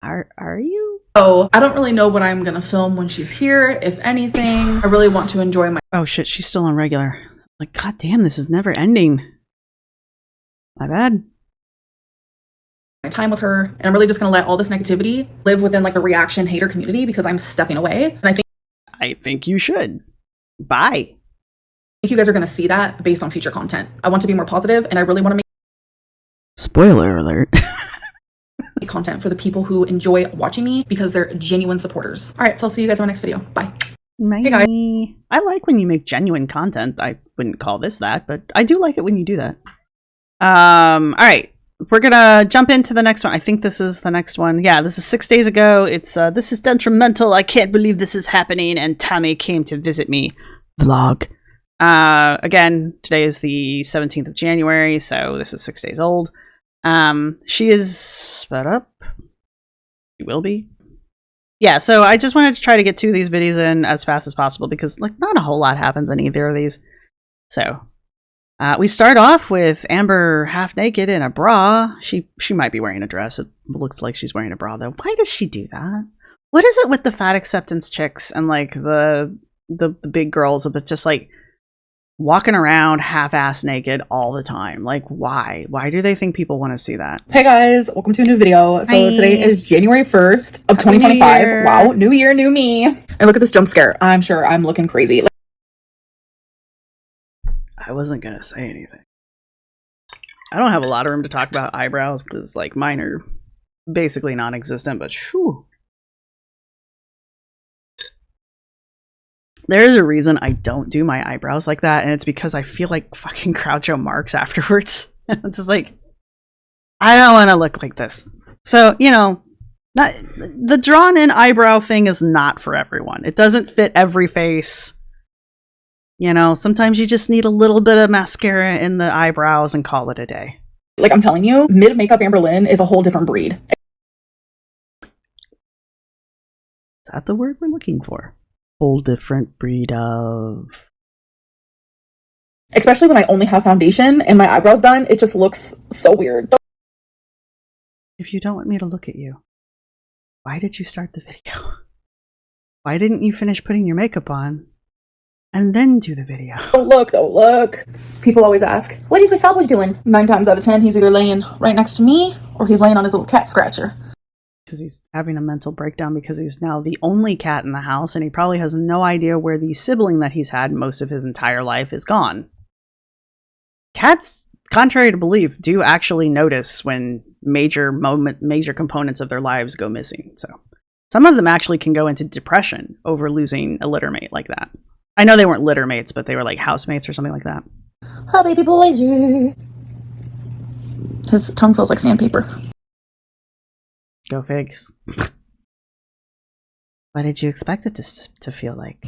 are you? Oh, I don't really know what I'm gonna film when she's here. If anything, I really want to enjoy my Oh shit, she's still on regular. Like, god damn, this is never ending. My bad. time with her, and I'm really just gonna let all this negativity live within like the reaction hater community, because I'm stepping away. And I think you should. Bye. I think you guys are gonna see that based on future content. I want to be more positive, and I really want to make Spoiler alert. content for the people who enjoy watching me, because they're genuine supporters. All right, so I'll see you guys in my next video. Bye. Bye. Hey guys. I like when you make genuine content. I wouldn't call this that, but I do like it when you do that. All right. We're gonna jump into the next one. I think this is the next one. Yeah, this is 6 days ago. It's this is detrimental. I can't believe this is happening. And Tommy came to visit me. Vlog. Again, today is the 17th of January, so this is 6 days old. She is sped up. She will be. Yeah, so I just wanted to try to get 2 of these videos in as fast as possible, because like not a whole lot happens in either of these. So we start off with Amber half naked in a bra. She might be wearing a dress. It looks like she's wearing a bra though. Why does she do that? What is it with the fat acceptance chicks and like the big girls, but just like walking around half-ass naked all the time? Like, why? Why do they think people want to see that? Hey guys, welcome to a new video. So Hi. Today is January 1st of 2025. Wow, new year, new me. And look at this jump scare. I'm sure I'm looking crazy. I wasn't gonna say anything. I don't have a lot of room to talk about eyebrows because like mine are basically non-existent, but shoo. There's a reason I don't do my eyebrows like that, and it's because I feel like fucking Groucho Marx afterwards. It's just like, I don't want to look like this. So, you know, the drawn-in eyebrow thing is not for everyone. It doesn't fit every face. You know, sometimes you just need a little bit of mascara in the eyebrows and call it a day. Like I'm telling you, mid-makeup Amberlynn is a whole different breed. Is that the word we're looking for? Whole different breed of... Especially when I only have foundation and my eyebrows done, it just looks so weird. If you don't want me to look at you, why did you start the video? Why didn't you finish putting your makeup on and then do the video? Don't look, don't look. People always ask, what is Wissabo's doing? 9 times out of 10, he's either laying right next to me or he's laying on his little cat scratcher. Because he's having a mental breakdown because he's now the only cat in the house, and he probably has no idea where the sibling that he's had most of his entire life is gone. Cats, contrary to belief, do actually notice when major components of their lives go missing. So some of them actually can go into depression over losing a littermate like that. I know they weren't littermates, but they were like housemates or something like that. Oh, baby boys. His tongue feels like sandpaper. Go figs. What did you expect it to feel like?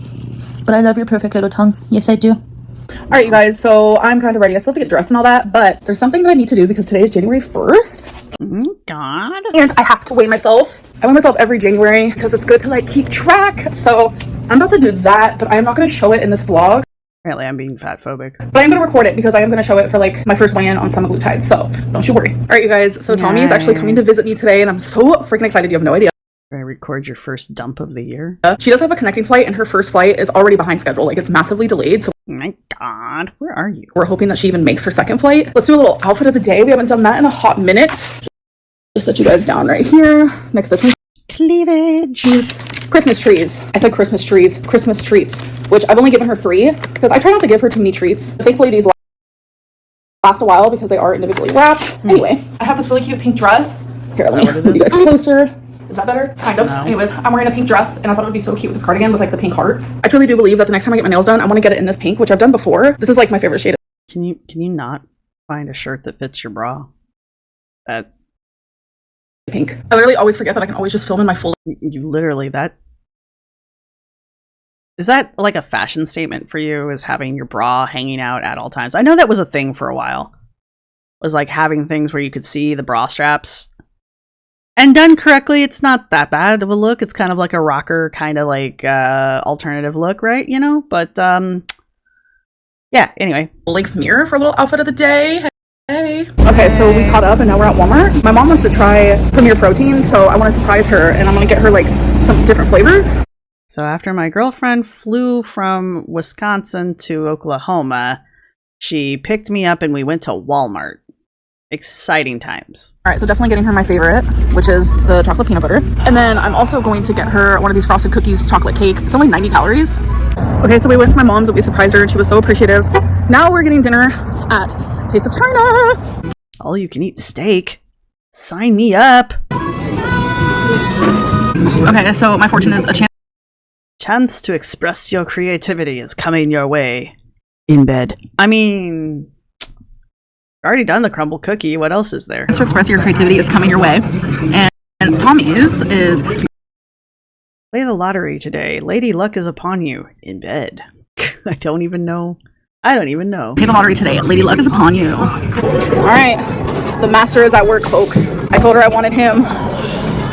But I love your perfect little tongue. Yes, I do. All right, you guys, so I'm kind of ready. I still have to get dressed and all that, but there's something that I need to do because today is January 1st. God. And I have to weigh myself. I weigh myself every January because it's good to like keep track. So I'm about to do that, but I'm not going to show it in this vlog. Apparently I'm being fat phobic. But I'm going to record it because I am going to show it for like my first weigh-in on semaglutide. So don't you worry. All right, you guys. So Tommy is actually coming to visit me today and I'm so freaking excited. You have no idea. Can I record your first dump of the year? She does have a connecting flight and her first flight is already behind schedule. Like it's massively delayed. So Oh my God, where are you? we're hoping that she even makes her second flight. Let's do a little outfit of the day. We haven't done that in a hot minute. Just set you guys down right here next to Cleavage. these Christmas trees. I said Christmas trees, Christmas treats, which I've only given her 3 because I try not to give her too many treats. Thankfully, these last a while because they are individually wrapped. Anyway, I have this really cute pink dress. Here, let me move you guys closer. Is that better? Kind of. No. Anyways, I'm wearing a pink dress and I thought it would be so cute with this cardigan with like the pink hearts. I truly do believe that the next time I get my nails done, I want to get it in this pink, which I've done before. This is like my favorite shade. Can you not find a shirt that fits your bra? That Pink. I literally always forget that I can always just film in my full. you literally that is that like a fashion statement for you? Is having your bra hanging out at all times? I know that was a thing for a while. Was like having things where you could see the bra straps. And done correctly, it's not that bad of a look. It's kind of like a rocker kind of like alternative look, right? You know, but yeah, anyway. Length mirror for a little outfit of the day. Hey. Okay, so we caught up and now we're at Walmart. My mom wants to try Premier Protein, so I want to surprise her and I'm going to get her like some different flavors. So after my girlfriend flew from Wisconsin to Oklahoma, she picked me up and we went to Walmart. Exciting times. All right, so definitely getting her my favorite, which is the chocolate peanut butter. And then I'm also going to get her one of these frosted cookies chocolate cake. It's only 90 calories. Okay, so we went to my mom's and we surprised her and she was so appreciative. Now we're getting dinner at Taste of China. All you can eat steak. Sign me up. Okay, so my fortune is a Chance to express your creativity is coming your way. In bed. I mean, already done the crumble cookie. What else is there? chance to express your creativity is coming your way. And Tommy's is Play the lottery today. Lady luck is upon you. In bed. I don't even know. Pay the lottery today. Lady luck is upon you. All right, the master is at work, folks. I told her I wanted him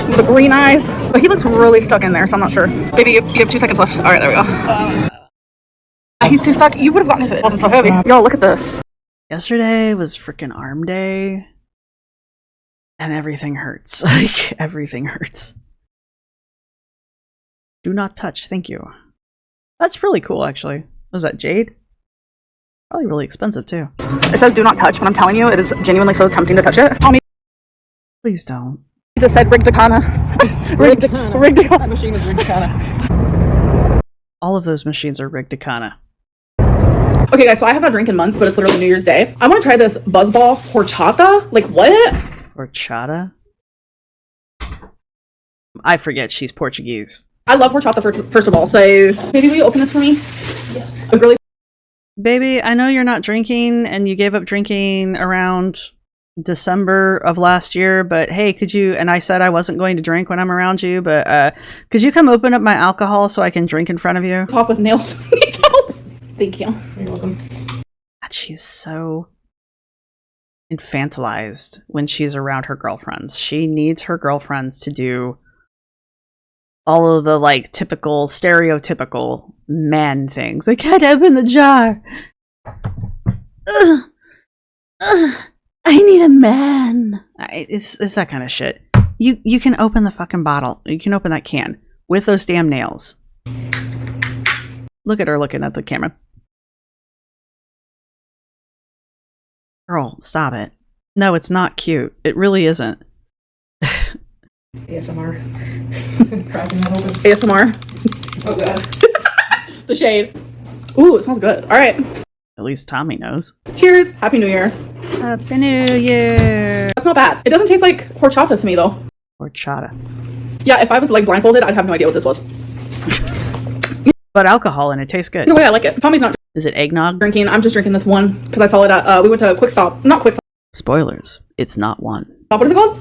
with the green eyes, but he looks really stuck in there, so I'm not sure. Baby, you have 2 seconds left. All right, there we go. He's too stuck. You would have gotten if it wasn't so heavy. Y'all, look at this. Yesterday was freaking arm day. And everything hurts. Like, everything hurts. Do not touch, thank you. That's really cool, actually. Was that Jade? Probably really expensive, too. It says do not touch, but I'm telling you, it is genuinely so tempting to touch it. Tommy Please don't. just said Rigdakana. Rigdakana. That machine is Rigdakana. All of those machines are rigged to Kana. Okay, guys, so I have not drank in months, but it's literally New Year's Day. I want to try this Buzzball horchata. Like, what? Horchata? I forget she's Portuguese. I love horchata, first of all. So, maybe will you open this for me? Yes. A girly. Baby, I know you're not drinking and you gave up drinking around December of last year, but hey, could you, and I said I wasn't going to drink when I'm around you, but could you come open up my alcohol so I can drink in front of you? Pop with nails. Thank you. You're welcome. God, she's so infantilized when she's around her girlfriends. She needs her girlfriends to do all of the like typical, stereotypical man things. I can't open the jar. I need a man. It's that kind of shit. You can open the fucking bottle. You can open that can with those damn nails. Look at her looking at the camera. Girl, stop it. No, it's not cute. It really isn't. ASMR. Cracking that open. ASMR. Oh god. The shade. Ooh, it smells good. All right. At least Tommy knows. Cheers. Happy New Year. Happy New Year. That's not bad. It doesn't taste like horchata to me, though. Horchata. Yeah, if I was like blindfolded, I'd have no idea what this was. But alcohol and it tastes good. Either way, I like it. Tommy's not Is it eggnog? drinking. I'm just drinking this one because I saw it at, we went to Quick Stop. Not Quick Stop. Spoilers. It's not one. What is it called?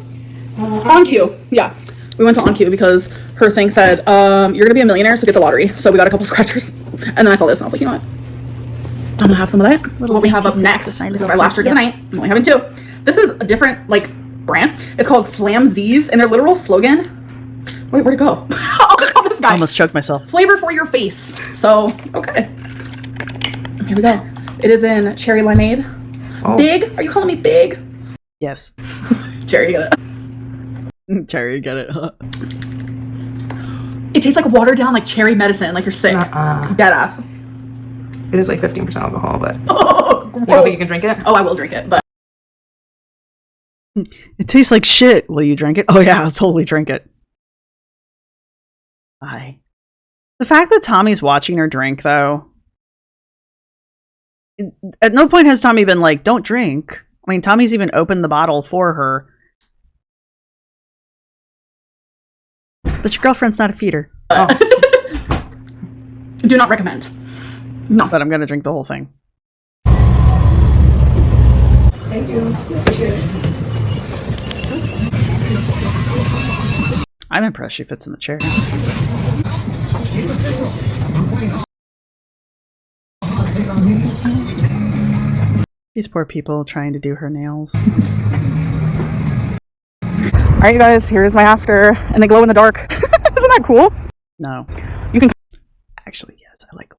On Cue. Yeah. We went to On Cue because her thing said, you're going to be a millionaire, so get the lottery. So we got a couple scratchers. And then I saw this and I was like, you know what? I'm going to have some of that. What we have up next. This is our last drink of the night. I'm only having 2. This is a different, like, brand. It's called Slam Z's, and their literal slogan. Wait, where'd it go? Oh, look at this guy. I almost choked myself. Flavor for your face. So, okay. Here we go. It is in cherry limeade. Oh. Big? Are you calling me big? Yes. Cherry, get it. Cherry, get it. It tastes like watered down like cherry medicine, like you're sick. Dead ass. It is like 15% alcohol, but Oh, you don't think you can drink it? Oh, I will drink it, but It tastes like shit. Will you drink it? Oh yeah, I'll totally drink it. Bye. The fact that Tommy's watching her drink, though, at no point has Tommy been like, don't drink. I mean, Tommy's even opened the bottle for her. But your girlfriend's not a feeder. do not recommend. No. But I'm going to drink the whole thing. Thank you. Appreciate it. I'm impressed she fits in the chair. These poor people trying to do her nails. All right, you guys, here's my after, and they glow in the dark. Isn't that cool? No. You can Actually, yes, I like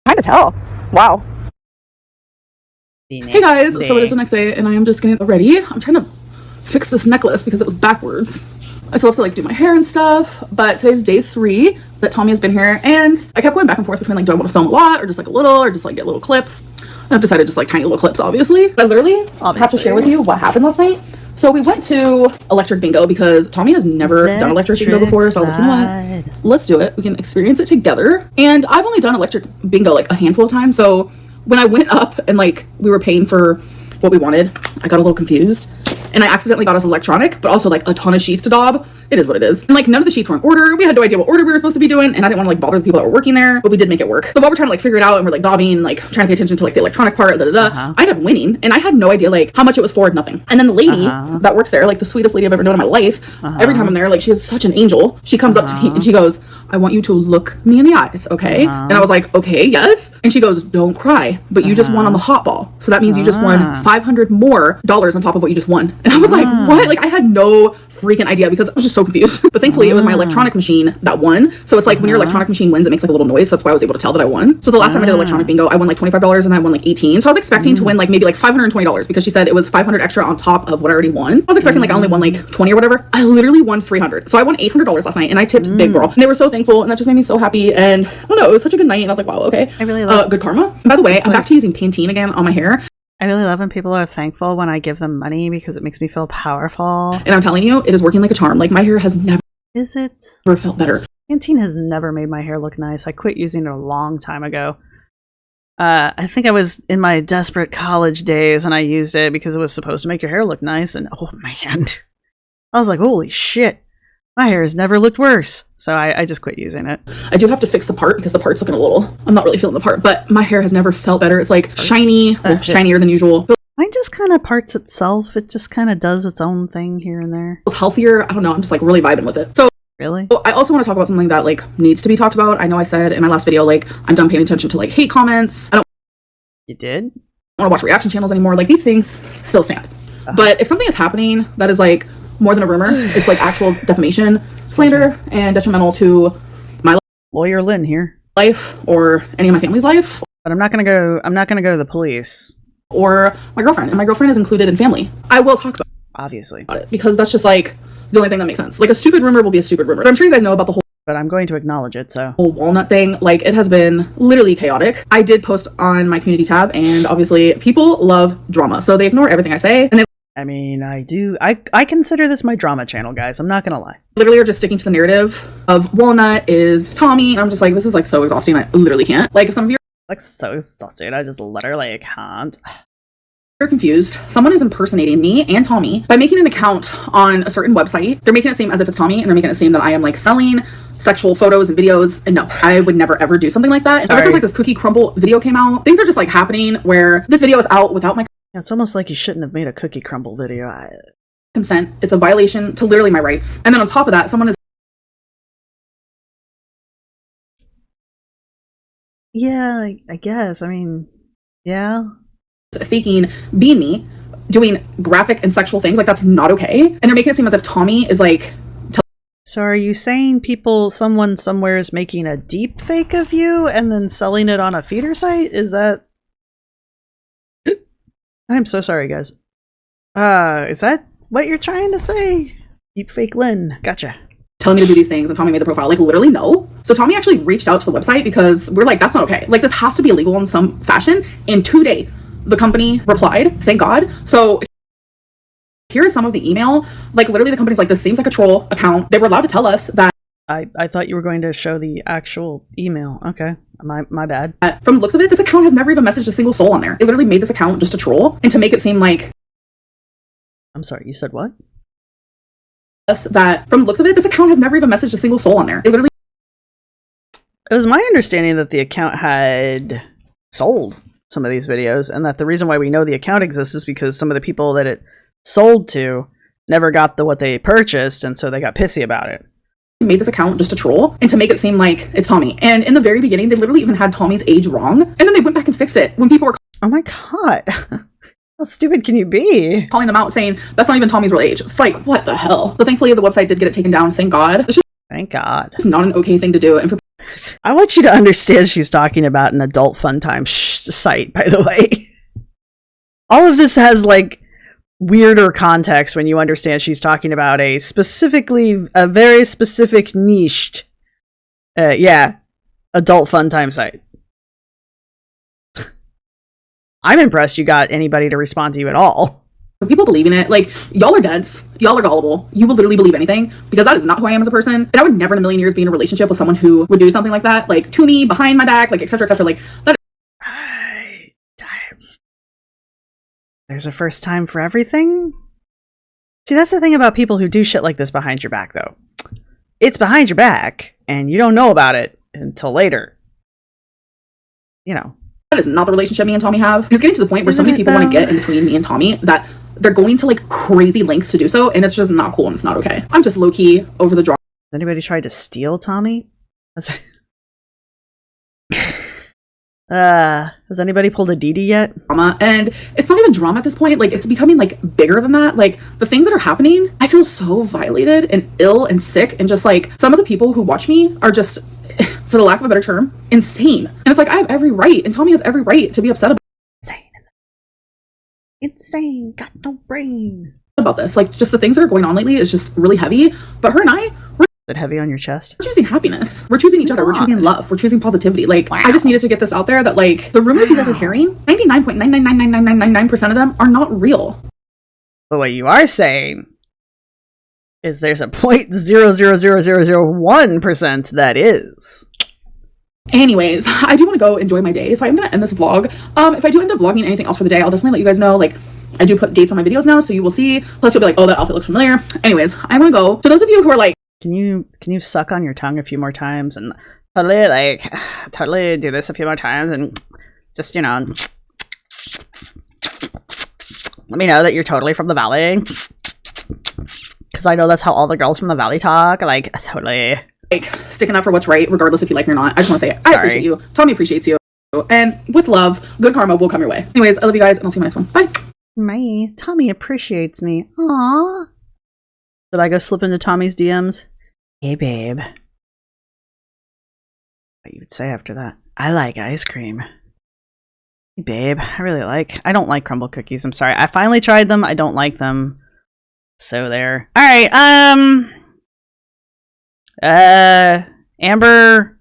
kind of tell. Wow. the Hey guys, next so it day. is the next day, and I am just getting ready. I'm trying to fix this necklace because it was backwards. I still have to like do my hair and stuff, but today's day 3 that Tommy has been here, and I kept going back and forth between like, do I want to film a lot or just like a little, or just like get little clips. I've decided just like tiny little clips, obviously. But I literally have to share with you what happened last night. So we went to electric bingo because Tommy has never done electric bingo before. So I was like, you know what? Let's do it. We can experience it together. And I've only done electric bingo like a handful of times. So when I went up and like we were paying for what we wanted, I got a little confused. And I accidentally got us electronic, but also like a ton of sheets to daub. It is what it is. And like none of the sheets were in order. We had no idea what order we were supposed to be doing, and I didn't want to like bother the people that were working there, but we did make it work. So while we're trying to like figure it out and we're like daubing, like trying to pay attention to like the electronic part, I ended up winning, and I had no idea like how much it was for nothing. And then the lady that works there, like the sweetest lady I've ever known in my life, every time I'm there, like she is such an angel. She comes up to me and she goes, I want you to look me in the eyes, okay? And I was like, okay, yes. And she goes, don't cry, but you just won on the hot ball. So that means you just won $500 more on top of what you just won. And I was like, what? Like I had no freaking idea because I was just so confused. But thankfully it was my electronic machine that won. So it's like when your electronic machine wins, it makes like a little noise. So that's why I was able to tell that I won. So the last time I did electronic bingo, I won like $25 and I won like 18. So I was expecting to win like maybe like $520 because she said it was 500 extra on top of what I already won. I was expecting like I only won like 20 or whatever. I literally won 300. So I won $800 last night and I tipped big girl. And they were so thankful and that just made me so happy. And I don't know, it was such a good night and I was like, wow, okay. I really love good karma. And by the way, I'm back to using Pantene again on my hair. I really love when people are thankful when I give them money because it makes me feel powerful. And I'm telling you, it is working like a charm. Like my hair has never Is it? felt better. Pantene has never made my hair look nice. I quit using it a long time ago. I think I was in my desperate college days and I used it because it was supposed to make your hair look nice. And oh man, I was like, holy shit, my hair has never looked worse. So I just quit using it. I do have to fix the part because the part's looking a little, I'm not really feeling the part, but my hair has never felt better. It's like shiny, shinier than usual. But Mine just kind of parts itself. It just kind of does its own thing here and there. it's healthier. I don't know. I'm just like really vibing with it. So Really? I also want to talk about something that like needs to be talked about. I know I said in my last video, like I'm done paying attention to like hate comments. I don't You did? want to watch reaction channels anymore. Like these things still stand. But if something is happening that is like more than a rumor, it's like actual defamation, slander, and detrimental to my Lawyer Lynn here. life or any of my family's life But I'm not gonna go to the police. or my girlfriend. And my girlfriend is included in family. I will talk Obviously. about it because that's just like the only thing that makes sense. Like a stupid rumor will be a stupid rumor. But I'm sure you guys know about the But I'm going to acknowge it, so. whole walnut thing. Like it has been literally chaotic. I did post on my community tab and obviously people love drama. So they ignore everything I say and they I mean, I consider this my drama channel, guys. I'm not gonna lie. literally are just sticking to the narrative of Walnut is Tommy. And I'm just like, this is like so exhausting. I literally can't. Like if some of you Like, so exhausted. I just literally can't. are confused, someone is impersonating me and Tommy by making an account on a certain website. They're making it seem as if it's Tommy and they're making it seem that I am like selling sexual photos and videos. And no, I would never ever do something like that. And ever since like this cookie crumble video came out, things are just like happening where this video is out without my It's almost like you shouldn't have made a cookie crumble video. consent. It's a violation to literally my rights. And then on top of that, someone is Yeah, I guess. I mean, yeah. faking being me, doing graphic and sexual things. Like that's not okay. And they're making it seem as if Tommy is like So are you saying someone somewhere is making a deep fake of you and then selling it on a feeder site? Is that... I'm so sorry, guys. Is that what you're trying to say? Deep fake Lynn. Gotcha. Telling me to do these things, and Tommy made the profile. Like, literally, no. So Tommy actually reached out to the website because we're like, that's not okay. Like, this has to be illegal in some fashion. And today, the company replied, thank God. So here is some of the email. Like, literally, the company's like, this seems like a troll account. They were allowed to tell us that. I thought you were going to show the actual email. Okay, my bad. From the looks of it, this account has never even messaged a single soul on there. They literally made this account just to troll and to make it seem like... I'm sorry, you said what? That from the looks of it, this account has never even messaged a single soul on there. They literally... It was my understanding that the account had sold some of these videos, and that the reason why we know the account exists is because some of the people that it sold to never got what they purchased, and so they got pissy about it. Made this account just to troll and to make it seem like it's Tommy. And in the very beginning, they literally even had Tommy's age wrong, and then they went back and fixed it when people were... Oh my god. How stupid can you be? Calling them out saying that's not even Tommy's real age. It's like, what the hell? So thankfully the website did get it taken down, thank God. It's just... Thank God. It's not an okay thing to do. And for... I want you to understand she's talking about an adult fun time site, by the way. All of this has, like, weirder context when you understand she's talking about a very specific niched, adult fun time site. I'm impressed you got anybody to respond to you at all. For people believing it, like, y'all are dense, y'all are gullible, you will literally believe anything, because that is not who I am as a person, and I would never in a million years be in a relationship with someone who would do something like that, like, to me, behind my back, like, etc., etc., like, that. There's a first time for everything? See, that's the thing about people who do shit like this behind your back, though. It's behind your back, and you don't know about it until later. You know. That is not the relationship me and Tommy have. It's getting to the point where so many people want to get in between me and Tommy that they're going to, like, crazy lengths to do so, and it's just not cool and it's not okay. I'm just low-key over the draw. Has anybody tried to steal Tommy? Has anybody pulled a Dee Dee yet? And it's not even drama at this point. Like, it's becoming, like, bigger than that. Like, the things that are happening, I feel so violated and ill and sick, and just, like, some of the people who watch me are just, for the lack of a better term, insane. And it's like, I have every right, and Tommy has every right to be upset Insane, got no brain. About this. Like, just the things that are going on lately is just really heavy. But her and I, we're... Is it heavy on your chest? We're choosing happiness. We're choosing each other. We're choosing love. We're choosing positivity. Like, wow. I just needed to get this out there that, like, the rumors you guys are hearing, 99.9999999% of them are not real. But what you are saying is there's a 0.000001% that is. Anyways, I do want to go enjoy my day, so I'm going to end this vlog. If I do end up vlogging anything else for the day, I'll definitely let you guys know. Like, I do put dates on my videos now, so you will see. Plus, you'll be like, oh, that outfit looks familiar. Anyways, I'm going to go. To those of you who are like... Can you suck on your tongue a few more times and totally do this a few more times and just, you know, let me know that you're totally from the valley. Because I know that's how all the girls from the valley talk. Like, totally... Like, sticking up for what's right, regardless if you like me or not. I just want to say it. I appreciate you. Tommy appreciates you. And with love, good karma will come your way. Anyways, I love you guys, and I'll see you in the next one. Bye. Tommy appreciates me. Aww. Did I go slip into Tommy's DMs? Hey, babe. What you would say after that? I like ice cream. Hey, babe. I don't like crumble cookies. I'm sorry. I finally tried them. I don't like them. So there. All right. Amber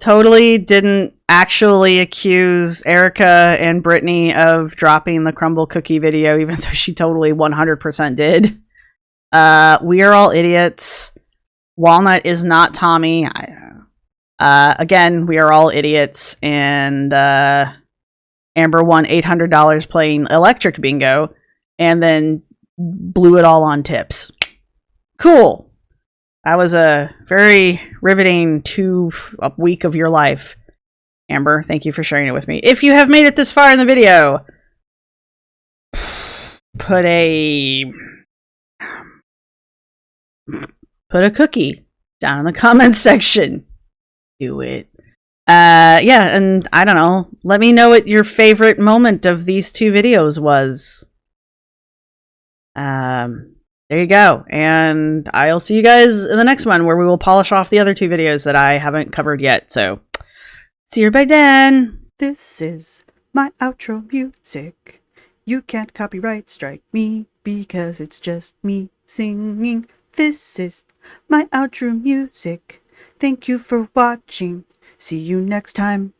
totally didn't actually accuse Erica and Brittany of dropping the crumble cookie video, even though she totally 100% did. We are all idiots. Walnut is not Tommy. Again, we are all idiots, and Amber won $800 playing electric bingo, and then blew it all on tips. Cool. That was a very riveting week of your life, Amber. Thank you for sharing it with me. If you have made it this far in the video, put a cookie down in the comments section. Do it. Yeah, and I don't know. Let me know what your favorite moment of these two videos was. there you go. And I'll see you guys in the next one where we will polish off the other 2 videos that I haven't covered yet. So see you by then. This is my outro music. You can't copyright strike me because it's just me singing. This is my outro music. Thank you for watching. See you next time.